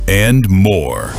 and more.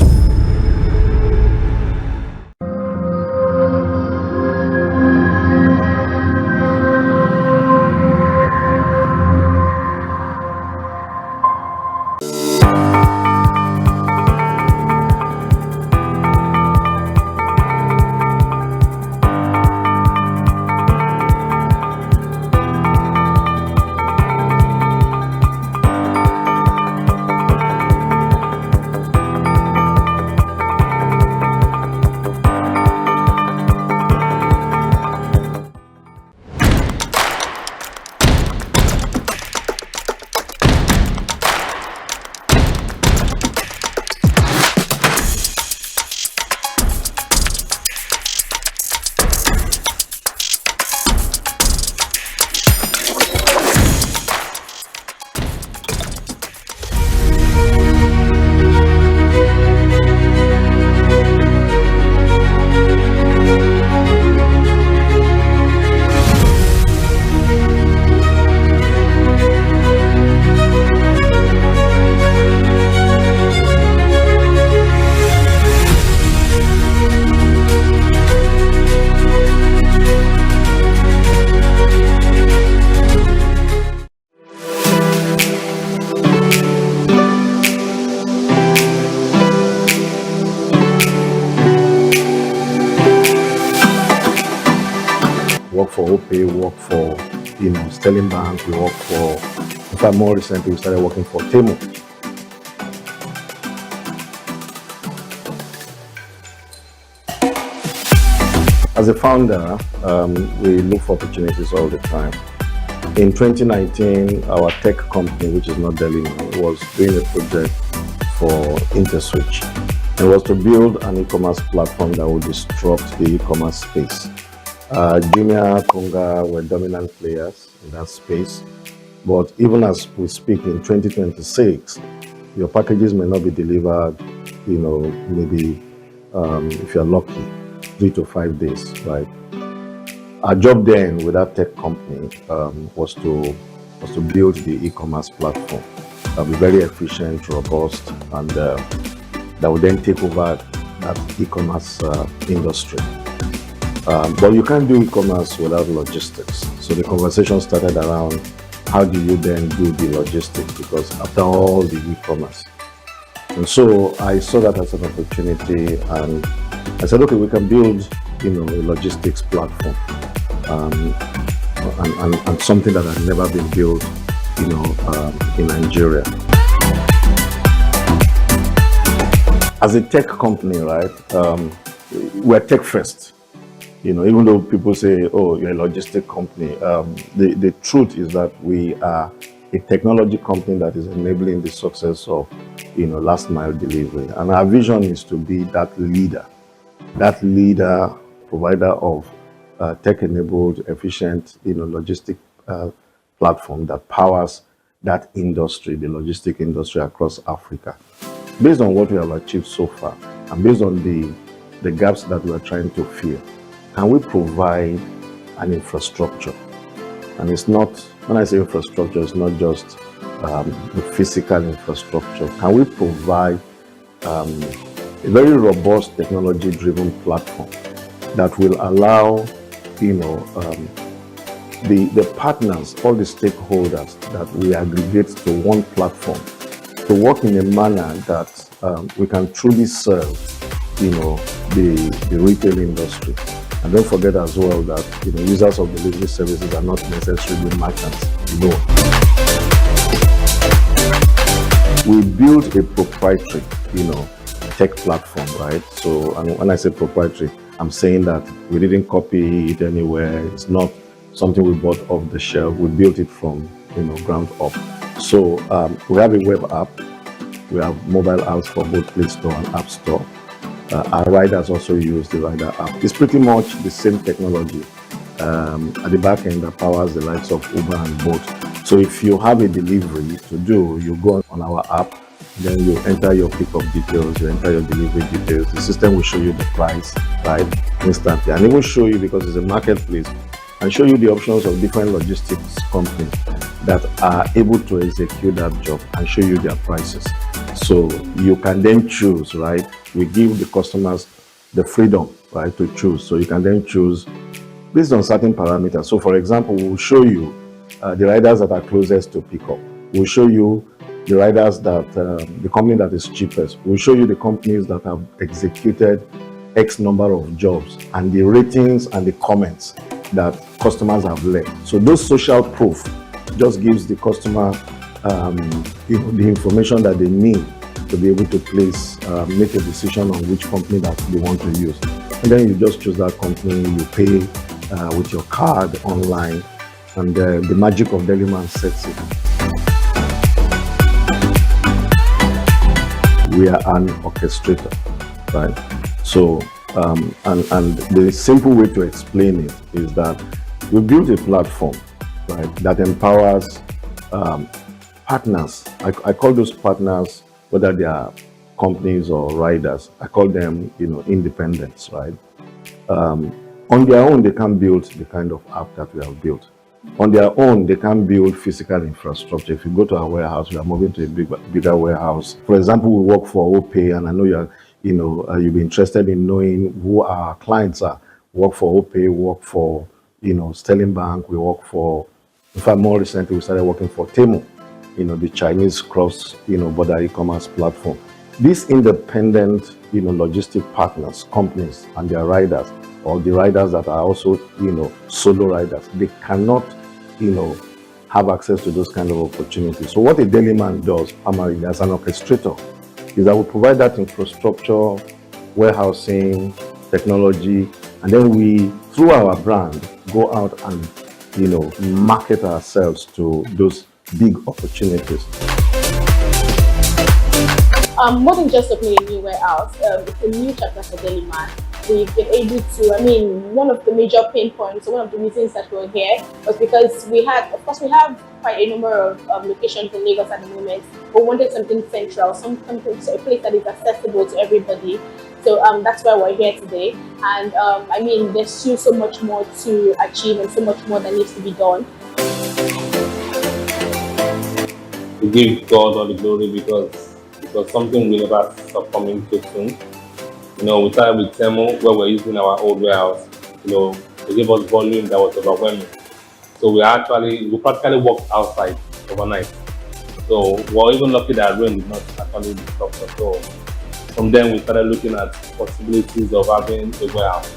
Work for OPay, work for Sterling Bank, we work for, in fact more recently we started working for Temu. As a founder, we look for opportunities all the time. In 2019, our tech company, which is not Dellyman, was doing a project for InterSwitch. It was to build an e-commerce platform that would disrupt the e-commerce space. Jumia, Konga were dominant players in that space, but even as we speak in 2026, your packages may not be delivered, maybe if you're lucky, 3 to 5 days, right? Our job then with that tech company was to build the e-commerce platform that would be very efficient, robust, and that would then take over that e-commerce industry. But you can't do e-commerce without logistics. So the conversation started around how do you then do the logistics, because after all the e-commerce. And so I saw that as an opportunity, and I said, okay, we can build a logistics platform and something that had never been built in Nigeria. As a tech company, right, we're tech first. Even though people say, oh, you're a logistic company, the truth is that we are a technology company that is enabling the success of, last mile delivery. And our vision is to be that leader, provider of tech-enabled, efficient, logistic platform that powers that industry, the logistic industry across Africa. Based on what we have achieved so far, and based on the gaps that we are trying to fill, can we provide an infrastructure? And it's not, when I say infrastructure, it's not just the physical infrastructure. Can we provide a very robust technology-driven platform that will allow, the partners, all the stakeholders that we aggregate to one platform to work in a manner that we can truly serve, the retail industry. And don't forget as well that users of delivery services are not necessarily merchants alone. We built a proprietary, tech platform, right? So, and when I say proprietary, I'm saying that we didn't copy it anywhere. It's not something we bought off the shelf. We built it from, ground up. So we have a web app. We have mobile apps for both Play Store and App Store. Our riders also use the rider app. It's pretty much the same technology at the back end that powers the likes of Uber and Bolt. So if you have a delivery to do, you go on our app, then you enter your pickup details, you enter your delivery details. The system will show you the price, right, instantly. And it will show you, because it's a marketplace, and show you the options of different logistics companies that are able to execute that job and show you their prices. So you can then choose, right? We give the customers the freedom, right, to choose. So you can then choose based on certain parameters. So for example, we'll show you the riders that are closest to pick up. We'll show you the riders that, the company that is cheapest. We'll show you the companies that have executed X number of jobs and the ratings and the comments that customers have left. So those social proof just gives the customer the information that they need to be able to place, make a decision on which company that they want to use. And then you just choose that company, you pay with your card online, and the magic of Dellyman sets it. We are an orchestrator, right? So, and the simple way to explain it is that we built a platform, right, that empowers partners. I call those partners, whether they are companies or riders, I call them, independents, right? On their own, they can build the kind of app that we have built. On their own, they can build physical infrastructure. If you go to our warehouse, we are moving to a bigger warehouse. For example, we work for OPay, and I know you'll be interested in knowing who our clients are. We work for OPay, work for, Sterling Bank, we work for, in fact, more recently, we started working for Temu, the Chinese border e-commerce platform. These independent, logistic partners, companies, and their riders, or the riders that are also, solo riders, they cannot, have access to those kind of opportunities. So what a Dellyman does, primarily as an orchestrator, is that we provide that infrastructure, warehousing, technology, and then we, through our brand, go out and, market ourselves to those big opportunities. More than just opening a new warehouse, it's a new chapter for Dellyman. We've been able to, one of the major pain points, or one of the reasons that we're here was because we have quite a number of locations in Lagos at the moment, but we wanted something central, a place that is accessible to everybody. So that's why we're here today. And there's still so much more to achieve and so much more that needs to be done. We give God all the glory because it was something we never stopped coming to soon. We started with Temu, where we're using our old warehouse. They gave us volume that was overwhelming. So we practically walked outside overnight. So we're even lucky that rain did not actually disrupt us. So from then we started looking at possibilities of having a warehouse.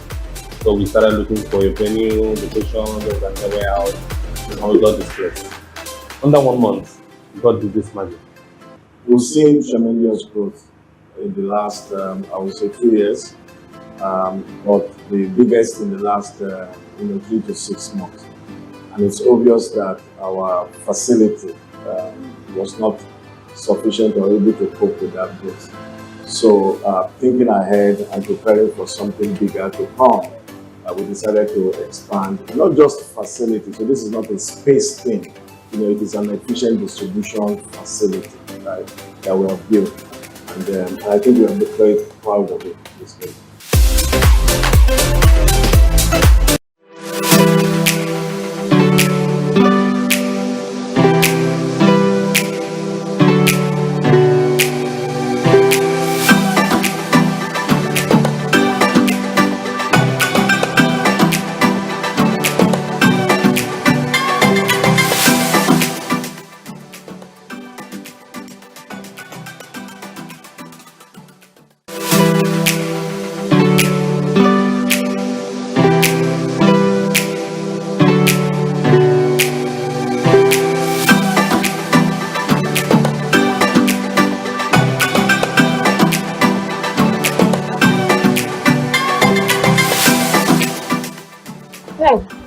So we started looking for a venue, location, a warehouse, and we got this place. Under 1 month, God did this magic. We've seen tremendous growth in the last, I would say, 2 years, but the biggest in the last, 3 to 6 months. And it's obvious that our facility was not sufficient or able to cope with that growth. So thinking ahead and preparing for something bigger to come, we decided to expand, not just facility. So this is not a space thing. It is an efficient distribution facility, right, that we have built. And I think we are very proud of it this day.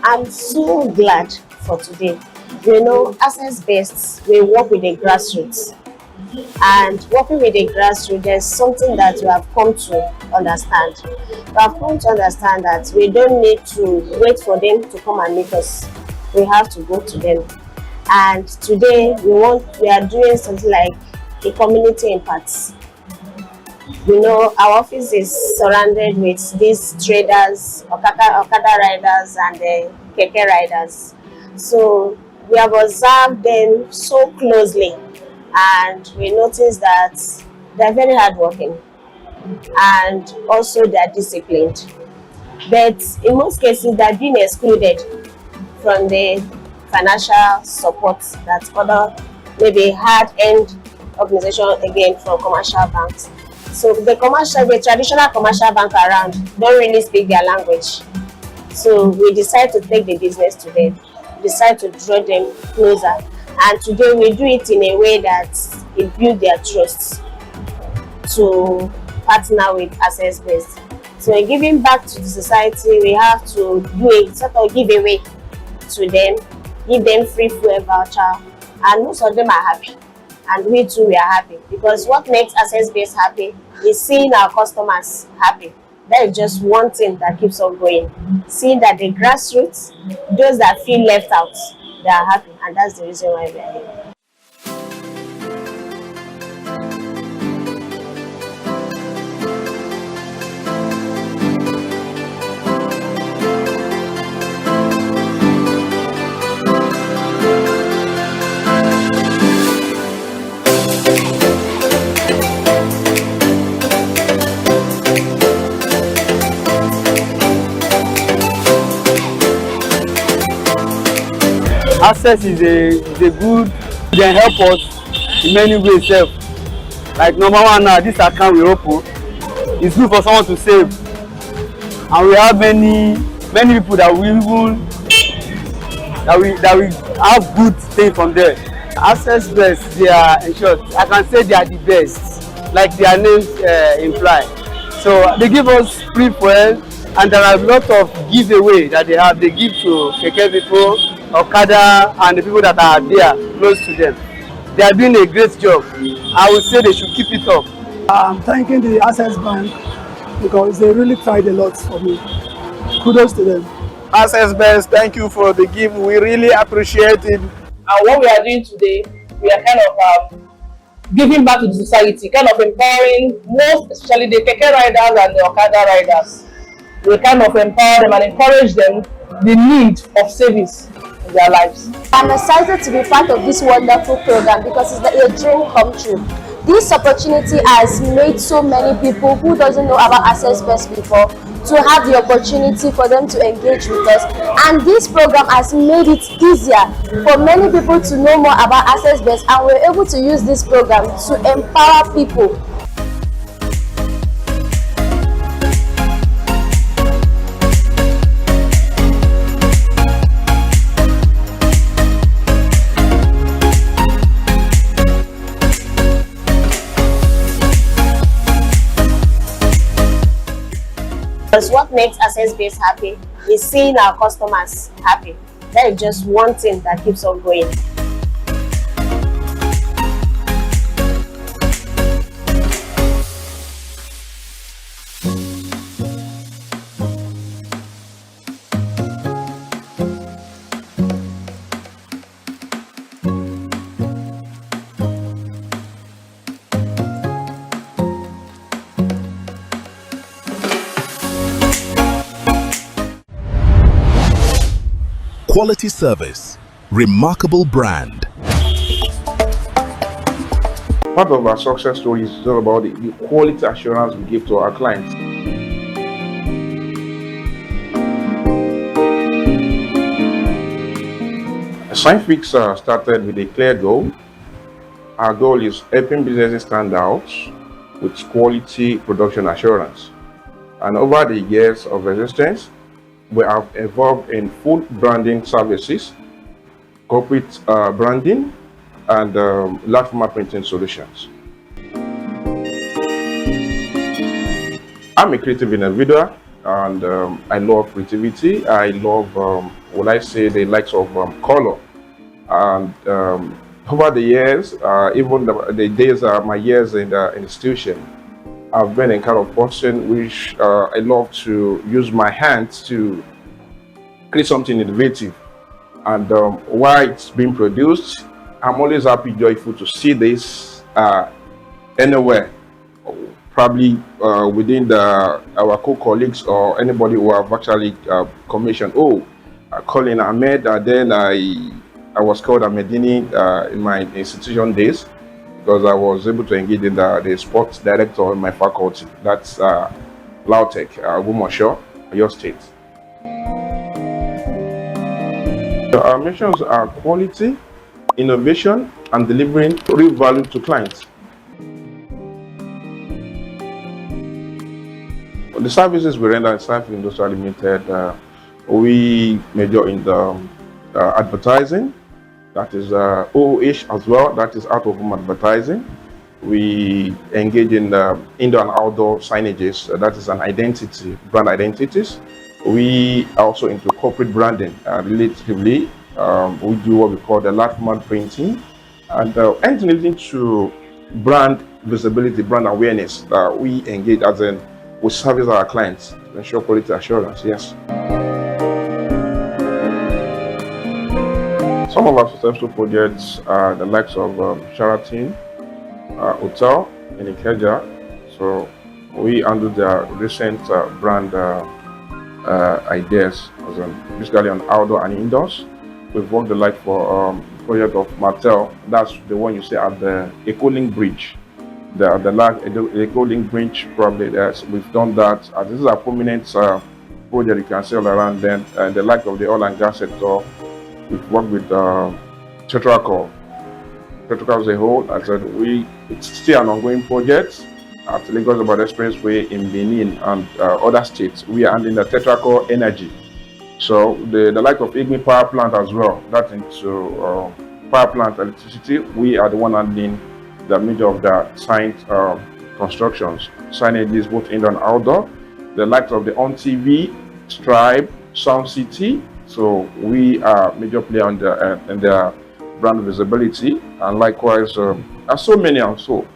I'm so glad for today. Access Best, we work with the grassroots. And working with the grassroots, there's something that we have come to understand. We have come to understand that we don't need to wait for them to come and meet us. We have to go to them. And today, we are doing something like a community impact. Our office is surrounded with these traders, Okada riders, and Keke riders. So we have observed them so closely, and we noticed that They're very hardworking and also they're disciplined. But in most cases, they're being excluded from the financial support that other maybe hard-end organization again from commercial banks. So the traditional commercial bank around don't really speak their language. So we decide to take the business to them, decide to draw them closer. And today we do it in a way that it builds their trust to partner with Access Based. So in giving back to the society, we have to do a sort of giveaway to them, give them free fuel voucher, and most of them are happy. And we too, we are happy because what makes Access Based happy is seeing our customers happy. That is just one thing that keeps us going. Seeing that the grassroots, those that feel left out, they are happy, and that's the reason why we are here. Access is a good, they help us in many ways. Like number one now, this account we open, it's good for someone to save, and we have many people that we even that we have good things from there. Access Best, they are, in short, I can say they are the best, like their names imply. So they give us free fuel, and there are a lot of giveaway that they have. They give to keke people, Okada, and the people that are there close to them. They are doing a great job. I would say they should keep it up. I'm thanking the Access Bank because they really tried a lot for me. Kudos to them. Access Best, thank you for the gift. We really appreciate it. And what we are doing today, we are kind of giving back to the society, kind of empowering most, especially the keke riders and the Okada riders. We kind of empower them and encourage them the need of savings in their lives. I'm excited to be part of this wonderful program because it's a dream come true. This opportunity has made so many people who doesn't know about Access Best before to have the opportunity for them to engage with us, and this program has made it easier for many people to know more about Access Best, and we're able to use this program to empower people. Because what makes Access Based happy is seeing our customers happy. That is just one thing that keeps us going. Quality service, remarkable brand. Part of our success story is all about the quality assurance we give to our clients. Signfix started with a clear goal. Our goal is helping businesses stand out with quality production assurance. And over the years of existence, we have evolved in food branding services, corporate branding, and large format printing solutions. I'm a creative individual, and I love creativity. I love, what I say, the likes of color. And over the years, even the days, my years in the institution, I've been a kind of person which I love to use my hands to create something innovative. And while it's being produced, I'm always happy, joyful to see this anywhere, probably within our co-colleagues or anybody who have actually commissioned. Colin Ahmed, then I was called Ahmedini in my institution days. because I was able to engage in the sports director in my faculty. That's Lautech, Gumosho, your state. Our missions are quality, innovation, and delivering real value to clients. The services we render in Signfix Industrial Limited, we major in the advertising, that is OOH as well, that is out of home advertising. We engage in indoor and outdoor signages, that is an identity, brand identities. We are also into corporate branding, relatively. We do what we call the large format printing, and anything relating to brand visibility, brand awareness. We engage as in we service our clients to ensure quality assurance. Yes. Some of our successful projects are the likes of Sheraton Hotel in Ikeja. So we handle their recent brand ideas, as basically on outdoor and indoors. We've worked the like for project of Mattel. That's the one you see at the Ecolink Bridge. The Ecolink Bridge, probably we've done that. This is a prominent project you can see all around. Then the like of the oil and gas sector, we've worked with Tetracol. Tetracol as a whole. I said it's still an ongoing project at Lagos About Expressway in Benin and other states. We are handling the Tetracol energy. So the like of Igmi power plant as well, that's into power plant electricity. We are the one handling the major of the signed constructions, signages both indoor and outdoor. The likes of the On TV, Stripe, Sound City. So we are major player on the brand visibility, and likewise, and so many and so.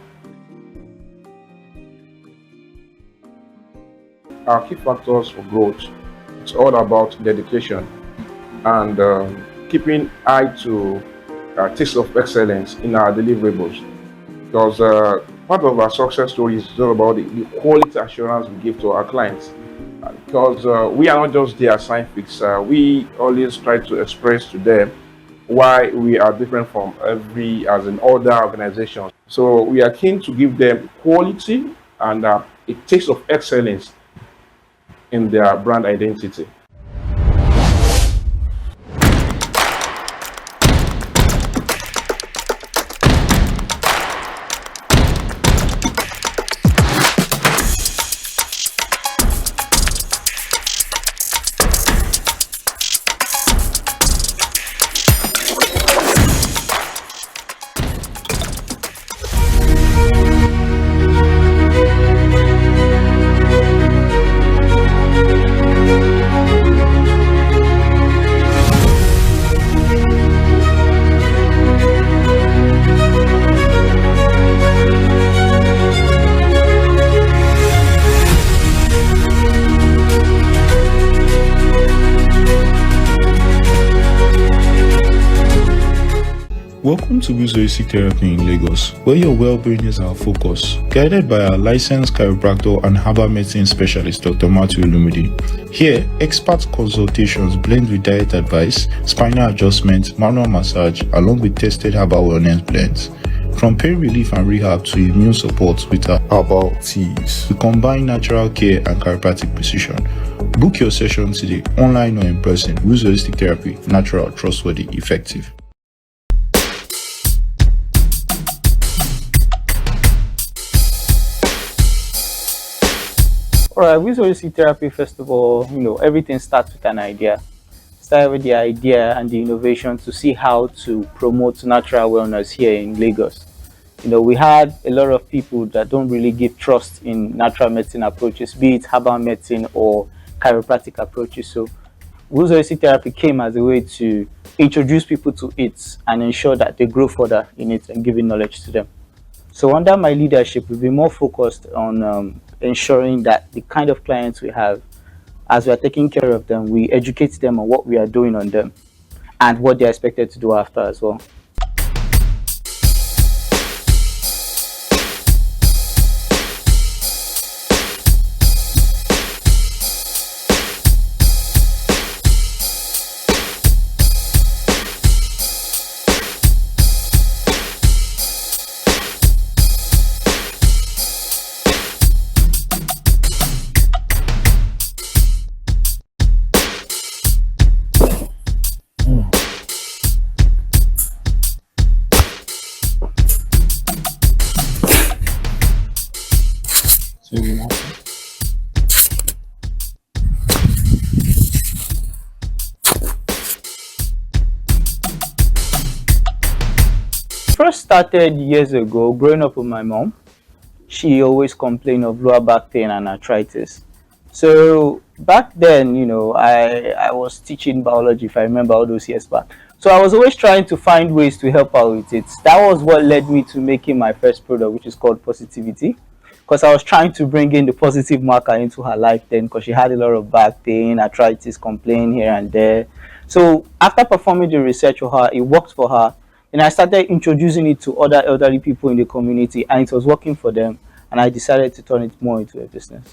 Our key factors for growth, it's all about dedication and keeping eye to taste of excellence in our deliverables. Because part of our success story is all about the quality assurance we give to our clients. Because we are not just there at Signfix, we always try to express to them why we are different from as in other organizations. So we are keen to give them quality and a taste of excellence in their brand identity. Welcome to Businessicon Therapy in Lagos, where your well-being is our focus. Guided by our licensed chiropractor and herbal medicine specialist, Dr. Matthew Lumidi. Here, expert consultations blend with diet advice, spinal adjustment, manual massage, along with tested herbal wellness blends. From pain relief and rehab to immune support with our herbal teas, we combine natural care and chiropractic precision. Book your session today, online or in person. Businessicon Therapy, natural, trustworthy, effective. Alright, Businessicon Therapy, first of all, everything starts with an idea. Start with the idea and the innovation to see how to promote natural wellness here in Lagos. We had a lot of people that don't really give trust in natural medicine approaches, be it herbal medicine or chiropractic approaches. So Businessicon Therapy came as a way to introduce people to it and ensure that they grow further in it and giving knowledge to them. So under my leadership, we'll be more focused on ensuring that the kind of clients we have, as we are taking care of them, we educate them on what we are doing on them and what they're expected to do after as well. First started years ago growing up with my mom. She always complained of lower back pain and arthritis. So back then, I was teaching biology, if I remember all those years back. So I was always trying to find ways to help her with it. That was what led me to making my first product, which is called Positivity, because I was trying to bring in the positive marker into her life then, because she had a lot of back pain, arthritis, complaint here and there. So after performing the research for her, it worked for her. And I started introducing it to other elderly people in the community, and it was working for them. And I decided to turn it more into a business.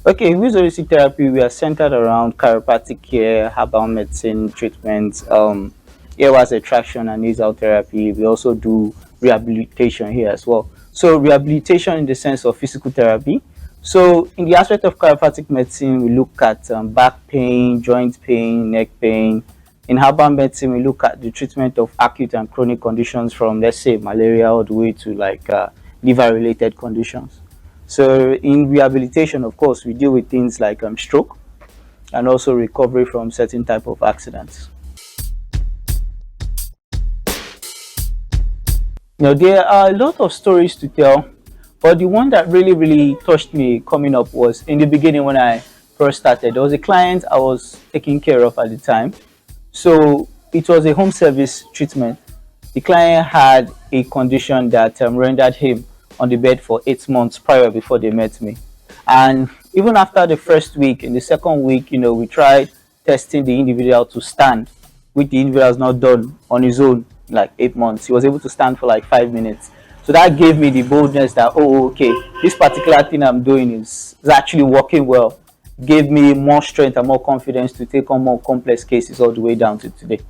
Okay, with holistic therapy, we are centered around chiropractic care, herbal medicine, treatments, earwax extraction and nasal therapy. We also do rehabilitation here as well. So rehabilitation in the sense of physical therapy. So in the aspect of chiropractic medicine, we look at back pain, joint pain, neck pain. In herbal medicine, we look at the treatment of acute and chronic conditions from, let's say, malaria all the way to like liver-related conditions. So in rehabilitation, of course, we deal with things like stroke and also recovery from certain type of accidents. Now, there are a lot of stories to tell, but the one that really touched me coming up was in the beginning when I first started. There was a client I was taking care of at the time. So it was a home service treatment. The client had a condition that rendered him on the bed for 8 months prior before they met me. And even after the first week, in the second week, we tried testing the individual to stand, which the individual has not done on his own like 8 months. He was able to stand for like 5 minutes. So that gave me the boldness that, oh, okay, this particular thing I'm doing is actually working well. Gave me more strength and more confidence to take on more complex cases all the way down to today.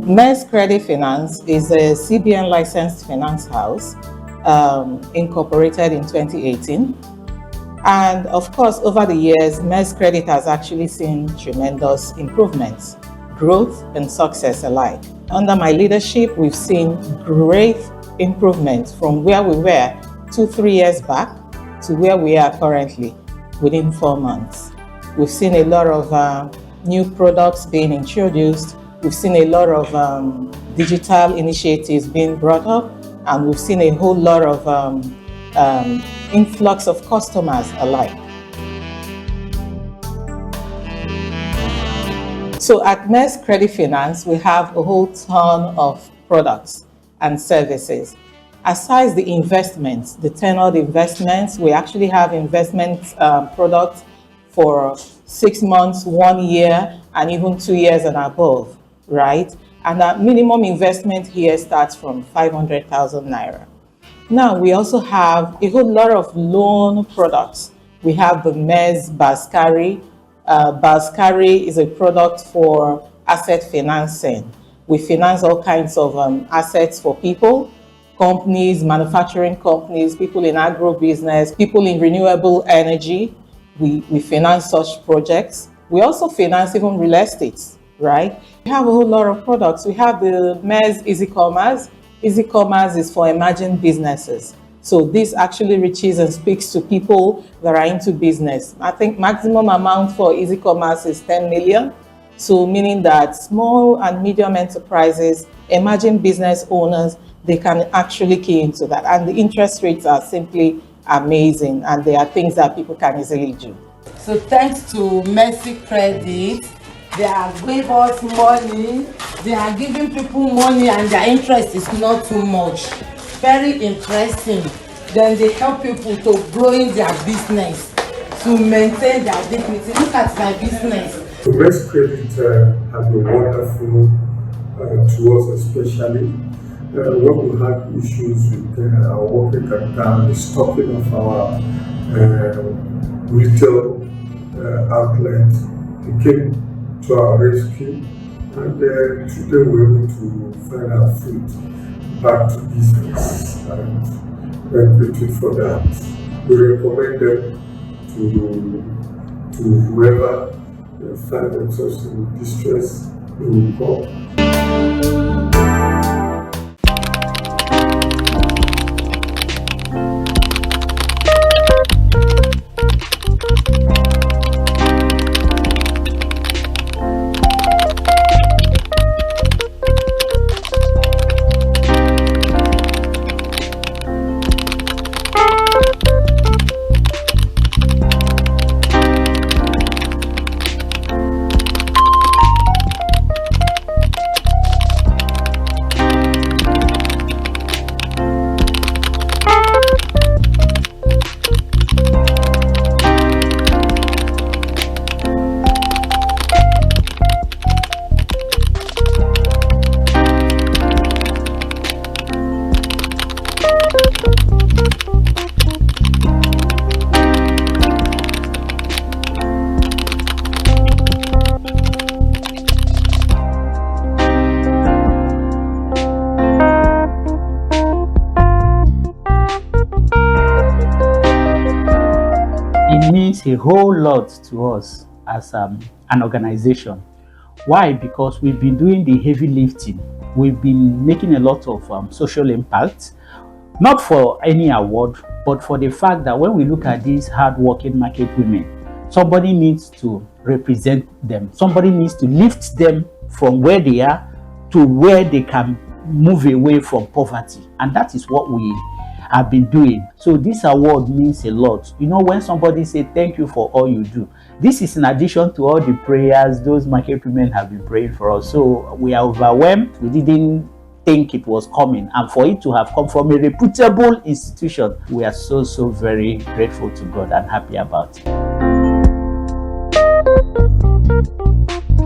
MES Credit Finance is a CBN licensed finance house incorporated in 2018. And of course, over the years, MES Credit has actually seen tremendous improvements, growth and success alike. Under my leadership, we've seen great improvements from where we were 2-3 years back to where we are currently within 4 months. We've seen a lot of new products being introduced. We've seen a lot of digital initiatives being brought up, and we've seen a whole lot of influx of customers alike. So at MES Credit Finance, we have a whole ton of products and services. Aside the investments, the tenured investments, we actually have investment products for 6 months, 1 year, and even 2 years and above, right? And that minimum investment here starts from 500,000 naira. Now, we also have a whole lot of loan products. We have the MES Baskari. Baskari is a product for asset financing. We finance all kinds of assets for people, companies, manufacturing companies, people in agro-business, people in renewable energy. We finance such projects. We also finance even real estate, right? We have a whole lot of products. We have the MES Easy Commerce. Easy Commerce is for emerging businesses. So this actually reaches and speaks to people that are into business. I think maximum amount for Easy Commerce is 10 million. So meaning that small and medium enterprises, emerging business owners, they can actually key into that. And the interest rates are simply amazing. And they are things that people can easily do. So thanks to Mercy Credit, they are giving us money, they are giving people money, and their interest is not too much. Very interesting. Then they help people to grow in their business, to maintain their dignity. Look at my business. The MES Credit has been wonderful to us, especially when we had issues with our working capital, the stocking of our retail outlets. It came to our rescue And today we're able to find our feet back to business and grateful for that. We recommend them to whoever find themselves in distress, they will come. It means a whole lot to us as an organization. Why? Because we've been doing the heavy lifting. We've been making a lot of social impact, not for any award, but for the fact that when we look at these hard-working market women, somebody needs to represent them. Somebody needs to lift them from where they are to where they can move away from poverty. And that is what we have been doing. So this award means a lot. You know, when somebody says thank you for all you do, this is in addition to all the prayers those market women have been praying for us. So we are overwhelmed. We didn't think it was coming, and for it to have come from a reputable institution, we are so very grateful to God and happy about it.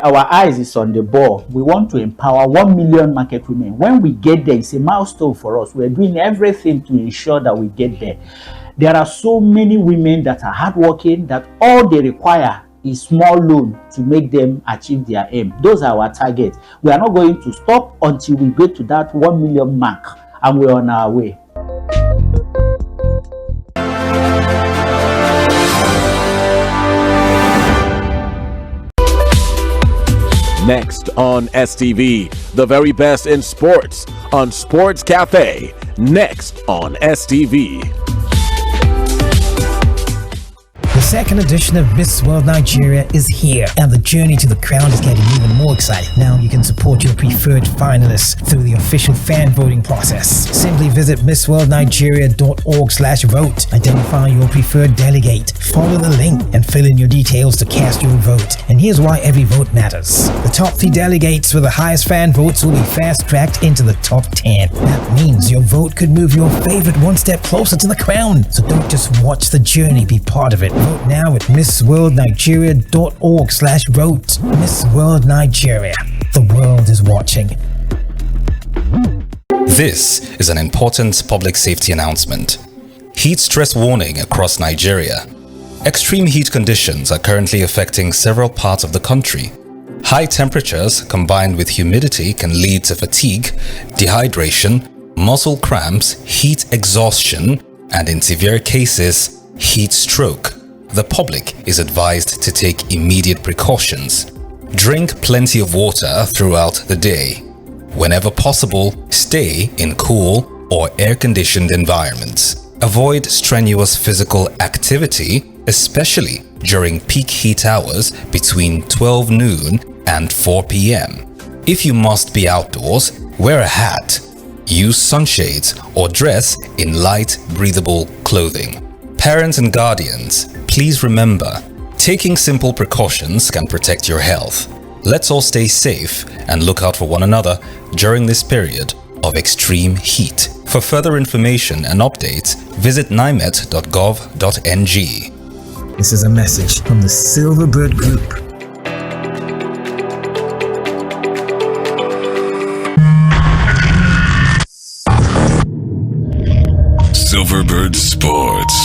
Our eyes is on the ball. We want to empower 1 million market women. When we get there, it's a milestone for us. We're doing everything to ensure that we get there. There are so many women that are hardworking that all they require is small loan to make them achieve their aim. Those are our targets. We are not going to stop until we get to that 1 million mark, and we're on our way. Next on STV, the very best in sports on Sports Cafe. Next on STV. The second edition of Miss World Nigeria is here, and the journey to the crown is getting even more exciting. Now you can support your preferred finalists through the official fan voting process. Simply visit missworldnigeria.org/vote, identify your preferred delegate, follow the link, and fill in your details to cast your vote. And here's why every vote matters. The top 3 delegates with the highest fan votes will be fast-tracked into the top 10. That means your vote could move your favorite one step closer to the crown. So don't just watch the journey, be part of it. Vote now at missworldnigeria.org/vote. Miss World Nigeria. The world is watching. This is an important public safety announcement. Heat stress warning across Nigeria. Extreme heat conditions are currently affecting several parts of the country. High temperatures combined with humidity can lead to fatigue, dehydration, muscle cramps, heat exhaustion, and in severe cases, heat stroke. The public is advised to take immediate precautions. Drink plenty of water throughout the day. Whenever possible, stay in cool or air-conditioned environments. Avoid strenuous physical activity, especially during peak heat hours between 12 noon and 4 p.m. If you must be outdoors, wear a hat, use sunshades, or dress in light, breathable clothing. Parents and guardians, please remember, taking simple precautions can protect your health. Let's all stay safe and look out for one another during this period of extreme heat. For further information and updates, visit nimet.gov.ng. This is a message from the Silverbird Group. Silverbird Sports.